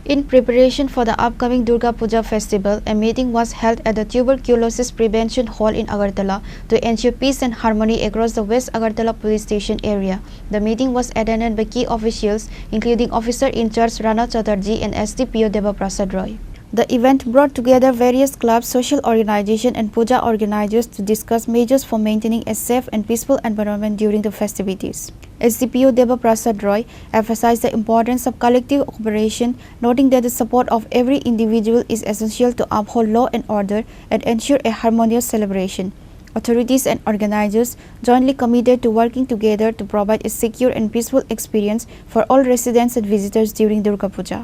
In preparation for the upcoming Durga Puja festival, a meeting was held at the Tuberculosis Prevention Hall in Agartala to ensure peace and harmony across the West Agartala police station area. The meeting was attended by key officials including Officer in Charge Rana, Chatterjee and SDPO Debaprasad. The event brought together various clubs, social organizations and puja organizers to discuss measures for maintaining a safe and peaceful environment during the festivities. SDPO Debaprasad emphasized the importance of collective cooperation, noting that the support of every individual is essential to uphold law and order and ensure a harmonious celebration. Authorities and organizers jointly committed to working together to provide a secure and peaceful experience for all residents and visitors during Durga Puja.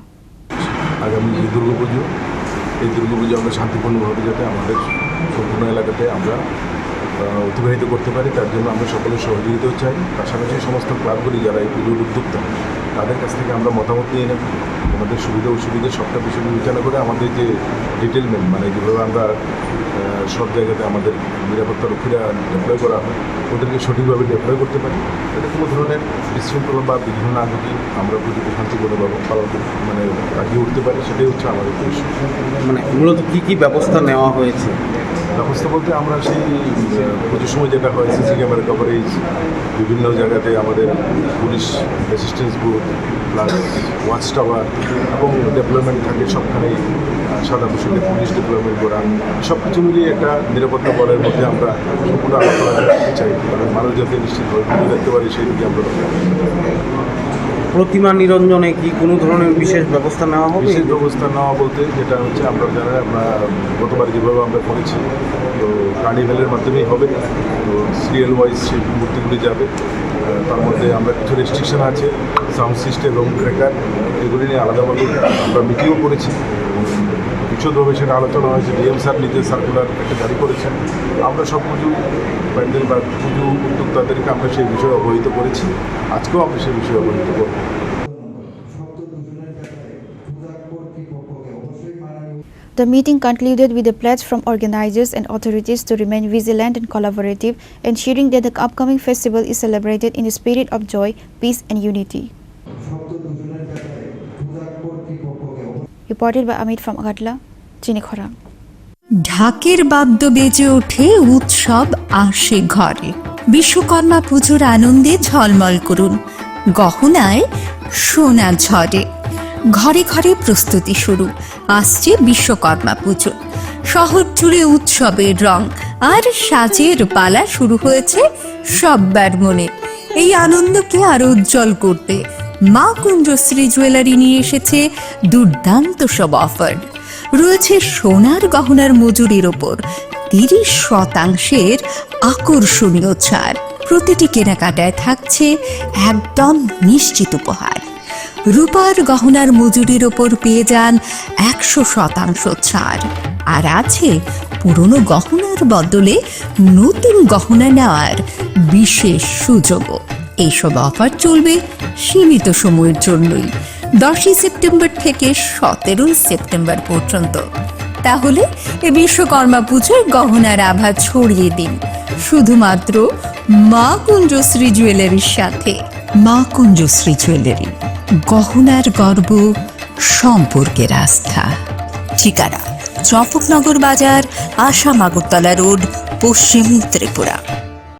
আগামী যে দুর্গা পুজো এই দুর্গা পুজো আমরা শান্তিপূর্ণভাবে যাতে আমাদের সম্পূর্ণ এলাকাতে আমরা অতিবাহিত করতে পারি তার জন্য আমরা সকলের সহযোগিতাও চাই। পাশাপাশি সমস্ত ক্লাবগুলি যারা এই পুজোর উদ্যোক্তা তাদের কাছ থেকে আমরা মতামত নিয়ে নেব, আমাদের সুবিধা অসুবিধা সবটা বিষয় বিবেচনা করে আমাদের যে ডিটেলমেন্ট মানে যেভাবে আমরা সব জায়গাতে আমাদের নিরাপত্তা রক্ষীরা ডেপ্লয় করা হয় ওদেরকে সঠিকভাবে ডেপ্লয় করতে পারি, এটা কোনো ধরনের বিশৃঙ্খলা বা বিঘ্ন না ঘটিয়ে আমরা পুজোকে শান্তিপূর্ণভাবে পালন মানে কাটিয়ে উঠতে পারি, সেটাই হচ্ছে আমাদের উদ্দেশ্য। মানে মূলত কী কী ব্যবস্থা নেওয়া হয়েছে? ব্যবস্থা বলতে আমরা সেই পুজোর সময় যেটা হয় সিসি ক্যামেরা কভারেজ, বিভিন্ন জায়গাতে আমাদের police assistance booth plus watch tower এবং ডেভেলপমেন্ট থাকে সবখানেই সাদা পোশাকে পুলিশ ডেভেলপমেন্ট করা, সব কিছু মিলিয়ে একটা নিরাপত্তা বলের মধ্যে আমরা সম্পূর্ণ আলোচনা রাখতে চাই, কারণ মানুষ যাতে নিশ্চিতভাবে পুজো দেখতে পারি সেই দিকে আমরা প্রতিমা নিরঞ্জনে কি কোনো ধরনের বিশেষ ব্যবস্থা নেওয়া হবে? বিশেষ ব্যবস্থা নেওয়া বলতে যেটা হচ্ছে আমরা জানেন আমরা গতবার যেভাবে আমরা করেছি তো কার্নিভ্যালের মাধ্যমেই হবে, তো সিরিয়াল ওয়াইজ সেই মূর্তিগুলি যাবে, তার মধ্যে আমরা কিছু রেস্ট্রিকশন আছে সাউন্ড সিস্টেম এবং ক্র্যাকার এগুলি নিয়ে আলাদাভাবে আমরা মিটিংও করেছি, বিশদভাবে সেটা আলোচনা হয়েছে। ডিএম স্যার নিজে সার্কুলার একটা জারি করেছেন, আমরা সব পুজো প্যান্ডেল বা পুজো উদ্যোক্তাদেরকে আমরা সেই বিষয়ে অবহিত করেছি, আজকেও আমরা সেই বিষয়ে অবহিত করব। The meeting concluded with a pledge from organizers and authorities to remain vigilant and collaborative, ensuring that the upcoming festival is celebrated in a spirit of joy, peace and unity. Reported by Amit from Agartala, Chini Khorang. ঢাকের বাদ্য বেজে ওঠে, উৎসব আসে ঘরে। বিশ্বকর্মা পুজোর আনন্দে ঝলমল করুন, গহনায় সোনা ঝরে। ঘরে ঘরে প্রস্তুতি শুরু, আসছে বিশ্বকর্মা পুজো। শহর জুড়ে উৎসবের রং আর সাজের পালা শুরু হয়েছে সব্বার মনে। এই আনন্দকে আরো উজ্জ্বল করতে মা কুঞ্জশ্রী জুয়েলারি নিয়ে এসেছে দুর্দান্ত সব অফার। রয়েছে সোনার গহনার মজুরির ওপর 30% আকর্ষণীয় ছাড়। প্রতিটি কেনাকাটায় থাকছে একদম নিশ্চিত উপহার। রূপার গহনার মজুরির ওপর পেয়ে যান 100% ছাড়, আর আছে পুরনো গহনার বদলে নতুন গহনা নেওয়ার বিশেষ সুযোগও। এইসব অফার চলবে সীমিত সময়ের জন্যই, 10 সেপ্টেম্বর থেকে 17 সেপ্টেম্বর পর্যন্ত। তাহলে এ বিশ্বকর্মা পুজোর গহনার আভা ছড়িয়ে দিন শুধুমাত্র মা কুঞ্জশ্রী জুয়েলারির সাথে। মা কুঞ্জশ্রী জুয়েলারি, গহনার গর্ব, সম্পর্কের আস্থা। ঠিকানা চম্পকনগর বাজার, আসাম আগরতলা রোড, পশ্চিম ত্রিপুরা।